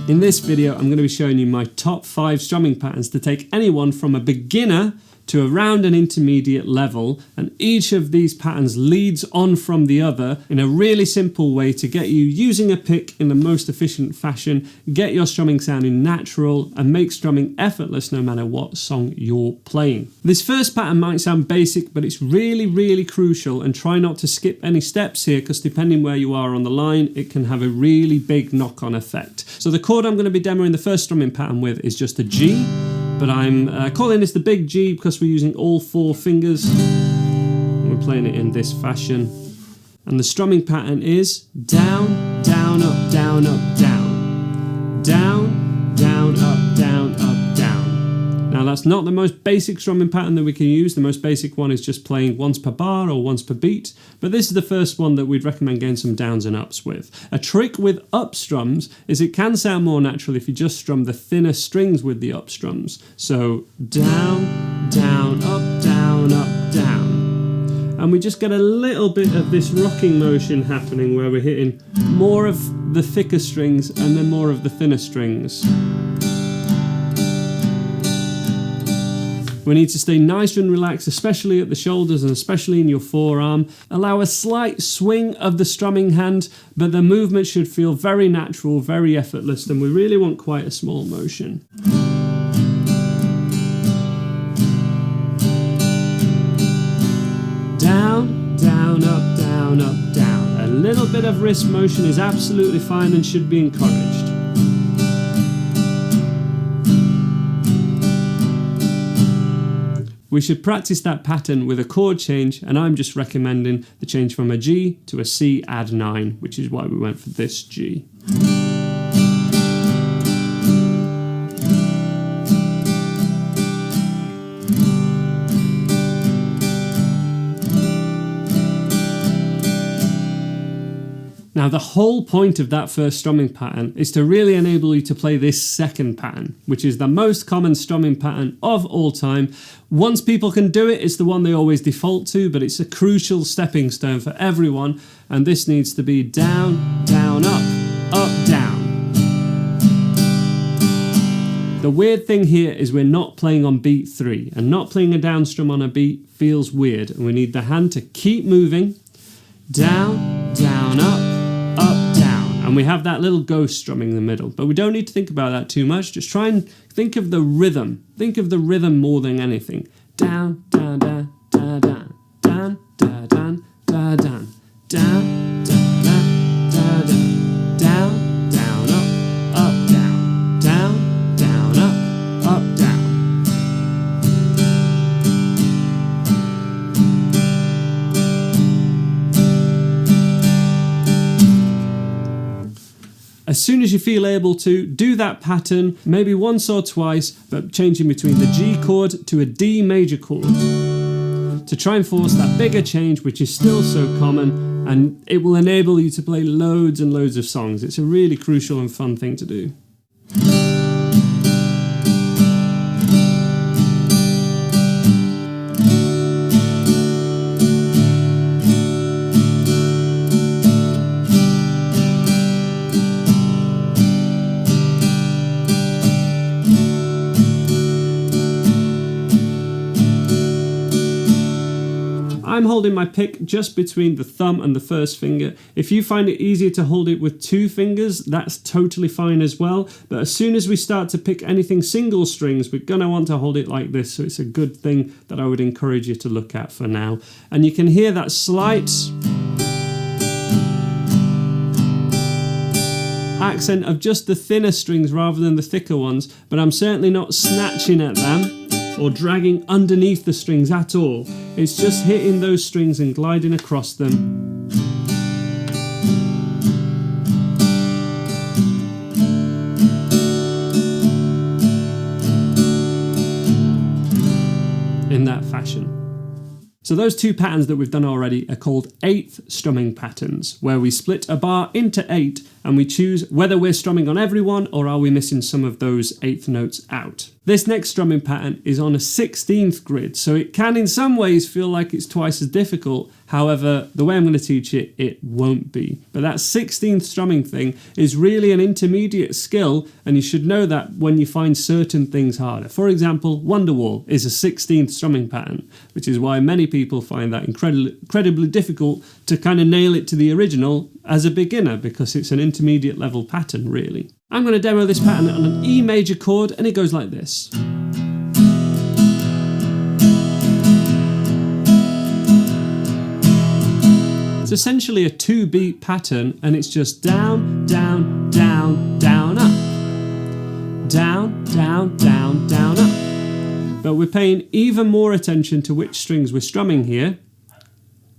In this video, I'm going to be showing you my top 5 strumming patterns to take anyone from a beginner to around an intermediate level, and each of these patterns leads on from the other in a really simple way to get you using a pick in the most efficient fashion, get your strumming sounding natural, and make strumming effortless no matter what song you're playing. This first pattern might sound basic, but it's really crucial, and try not to skip any steps here because depending where you are on the line, it can have a really big knock-on effect. So the chord I'm going to be demoing the first strumming pattern with is just a G. But I'm calling this the big G because we're using all 4 fingers. We're playing it in this fashion. And the strumming pattern is down, down, up, down, up, down. Down, down, up, down, up, down. Now that's not the most basic strumming pattern that we can use. The most basic one is just playing once per bar or once per beat. But this is the first one that we'd recommend getting some downs and ups with. A trick with up strums is it can sound more natural if you just strum the thinner strings with the up strums. So down, down, up, down, up, down. And we just get a little bit of this rocking motion happening where we're hitting more of the thicker strings and then more of the thinner strings. We need to stay nice and relaxed, especially at the shoulders and especially in your forearm. Allow a slight swing of the strumming hand, but the movement should feel very natural, very effortless, and we really want quite a small motion. Down, down, up, down, up, down. A little bit of wrist motion is absolutely fine and should be encouraged. We should practice that pattern with a chord change, and I'm just recommending the change from a G to a C add 9, which is why we went for this G. Now the whole point of that first strumming pattern is to really enable you to play this second pattern, which is the most common strumming pattern of all time. Once people can do it, it's the one they always default to, but it's a crucial stepping stone for everyone, and this needs to be down, down, up, down. The weird thing here is we're not playing on beat 3, and not playing a down strum on a beat feels weird, and we need the hand to keep moving, down, down, up, down. And we have that little ghost strumming in the middle, but we don't need to think about that too much. Just try and think of the rhythm. Think of the rhythm more than anything. Down, down, down, down, down, down, down, down, down, down, down, down, down, down, down, up, down, down, down, up, down. As soon as you feel able to, do that pattern, maybe once or twice, but changing between the G chord to a D major chord to try and force that bigger change, which is still so common, and it will enable you to play loads and loads of songs. It's a really crucial and fun thing to do. I'm holding my pick just between the thumb and the first finger. If you find it easier to hold it with 2 fingers, that's totally fine as well. But as soon as we start to pick anything single strings, we're going to want to hold it like this. So it's a good thing that I would encourage you to look at for now. And you can hear that slight accent of just the thinner strings rather than the thicker ones. But I'm certainly not snatching at them or dragging underneath the strings at all. It's just hitting those strings and gliding across them. In that fashion. So those 2 patterns that we've done already are called 8th strumming patterns, where we split a bar into 8 and we choose whether we're strumming on every one or are we missing some of those 8th notes out. This next strumming pattern is on a 16th grid, so it can in some ways feel like it's twice as difficult. However, the way I'm going to teach it, it won't be. But that 16th strumming thing is really an intermediate skill, and you should know that when you find certain things harder. For example, Wonderwall is a 16th strumming pattern, which is why many people find that incredibly difficult to kind of nail it to the original as a beginner, because it's an intermediate level pattern, really. I'm going to demo this pattern on an E major chord, and it goes like this. It's essentially a 2-beat pattern, and it's just down, down, down, down, up. Down, down, down, down, up. But we're paying even more attention to which strings we're strumming here.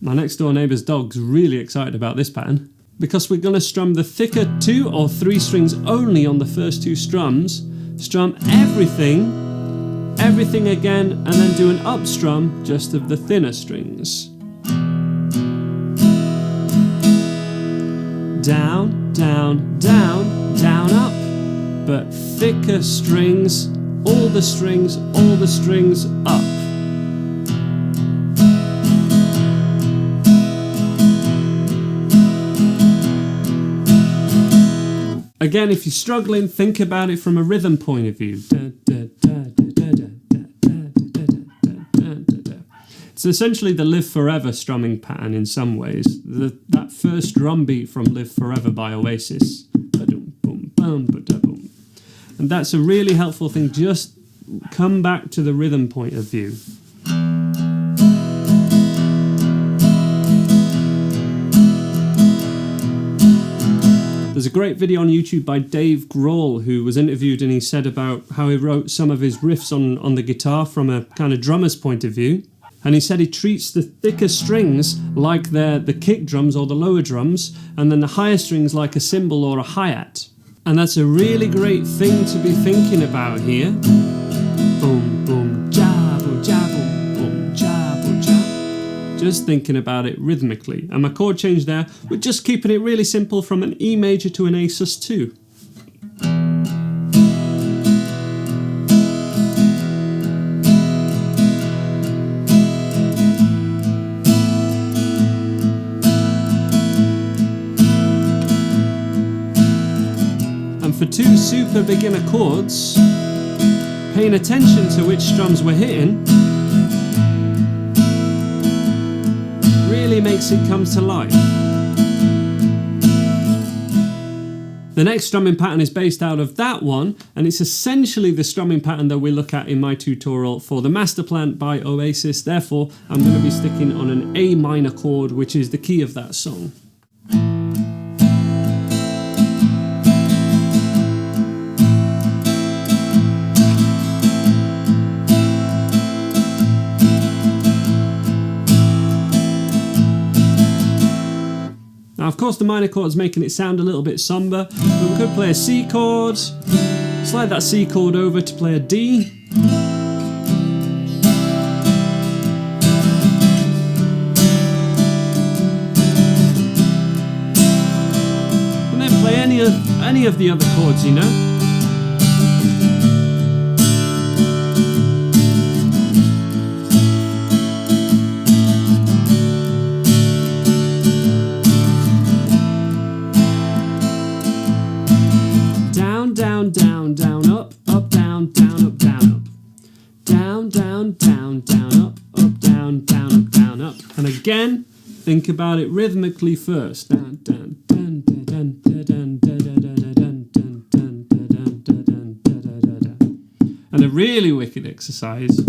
My next door neighbour's dog's really excited about this pattern, because we're going to strum the thicker 2 or 3 strings only on the first 2 strums, strum everything again, and then do an up strum just of the thinner strings. Down, down, down, down, up, but thicker strings, all the strings, up. Again, if you're struggling, think about it from a rhythm point of view. It's essentially the Live Forever strumming pattern in some ways. That first drum beat from Live Forever by Oasis. And that's a really helpful thing. Just come back to the rhythm point of view. There's a great video on YouTube by Dave Grohl, who was interviewed, and he said about how he wrote some of his riffs on the guitar from a kind of drummer's point of view. And he said he treats the thicker strings like they're the kick drums or the lower drums, and then the higher strings like a cymbal or a hi-hat. And that's a really great thing to be thinking about here. Boom, boom, ja, boom, ja, boom, boom, ja, boom, ja. Just thinking about it rhythmically. And my chord change there, we're just keeping it really simple from an E major to an A sus2. For 2 super beginner chords, paying attention to which strums we're hitting really makes it come to life. The next strumming pattern is based out of that one, and it's essentially the strumming pattern that we look at in my tutorial for the Master Plan by Oasis. Therefore, I'm going to be sticking on an A minor chord, which is the key of that song. Now, of course, the minor chord's making it sound a little bit somber, but we could play a C chord, slide that C chord over to play a D, and then play any of the other chords, you know. Down, down, down, up, up, down, down, up, down, up. Down, down, down, down, up, down, down, up, down, up. And again, think about it rhythmically first. Down, down, down, down, down, down, down, down. And a really wicked exercise,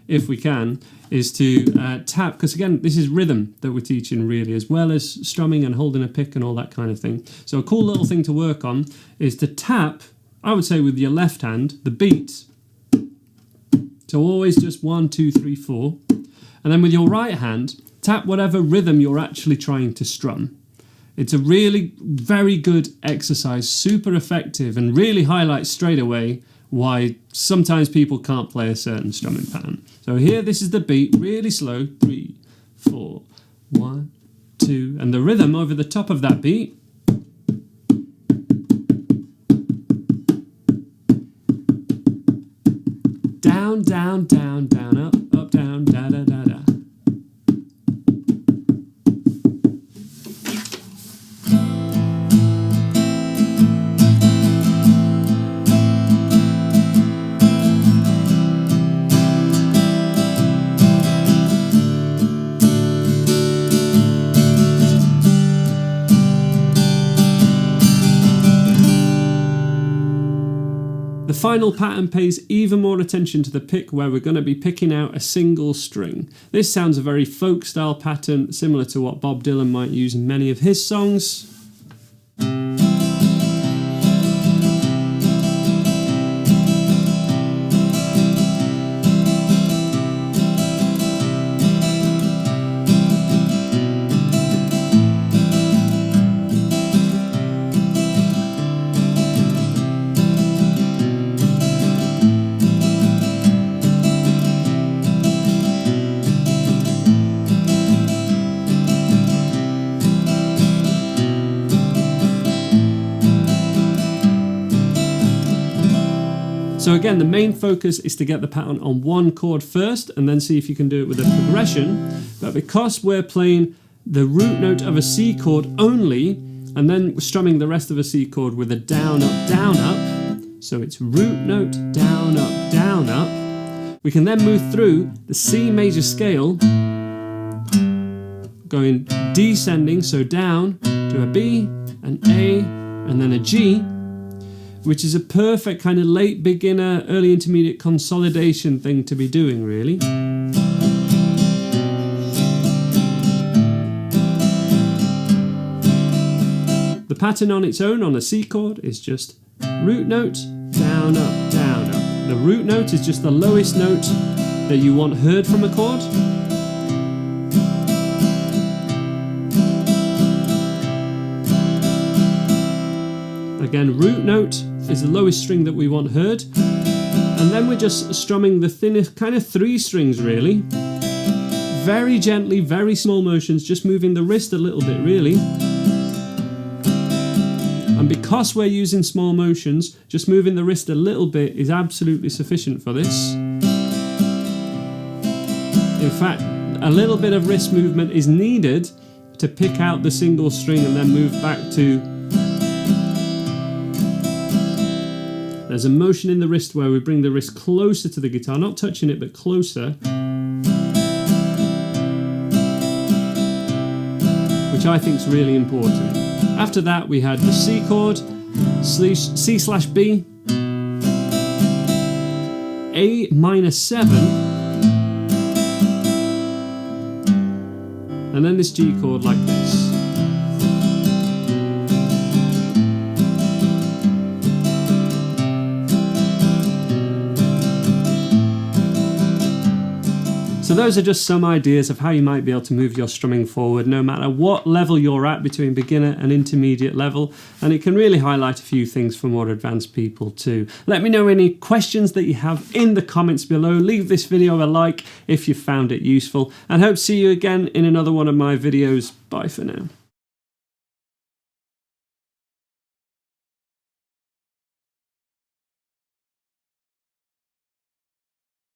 if we can, is to tap, because again, this is rhythm that we're teaching really, as well as strumming and holding a pick and all that kind of thing. So a cool little thing to work on is to tap, I would say with your left hand, the beat. So always just 1, 2, 3, 4. And then with your right hand, tap whatever rhythm you're actually trying to strum. It's a really very good exercise, super effective, and really highlights straight away why sometimes people can't play a certain strumming pattern. So here, this is the beat, really slow, 3, 4, 1, 2, and the rhythm over the top of that beat. down, down, down, down, up, up, down, da, da, da, da. The final pattern pays even more attention to the pick, where we're going to be picking out a single string. This sounds a very folk style pattern, similar to what Bob Dylan might use in many of his songs. So again, the main focus is to get the pattern on one chord first and then see if you can do it with a progression. But because we're playing the root note of a C chord only, and then strumming the rest of a C chord with a down, up, so it's root note, down, up, we can then move through the C major scale, going descending, so down to a B, an A, and then a G, which is a perfect kind of late beginner, early intermediate consolidation thing to be doing, really. The pattern on its own on a C chord is just root note, down, up, down, up. The root note is just the lowest note that you want heard from a chord. Again, root note is the lowest string that we want heard, and then we're just strumming the thinnest kind of three strings, really. Very gently, very small motions, just moving the wrist a little bit, really. And because we're using small motions, just moving the wrist a little bit is absolutely sufficient for this. In fact, a little bit of wrist movement is needed to pick out the single string and then move back to. There's a motion in the wrist where we bring the wrist closer to the guitar, not touching it, but closer, which I think is really important. After that, we had the C chord, C/B, A minor 7, and then this G chord like this. So those are just some ideas of how you might be able to move your strumming forward, no matter what level you're at between beginner and intermediate level. And it can really highlight a few things for more advanced people too. Let me know any questions that you have in the comments below. Leave this video a like if you found it useful, and hope to see you again in another one of my videos. Bye for now.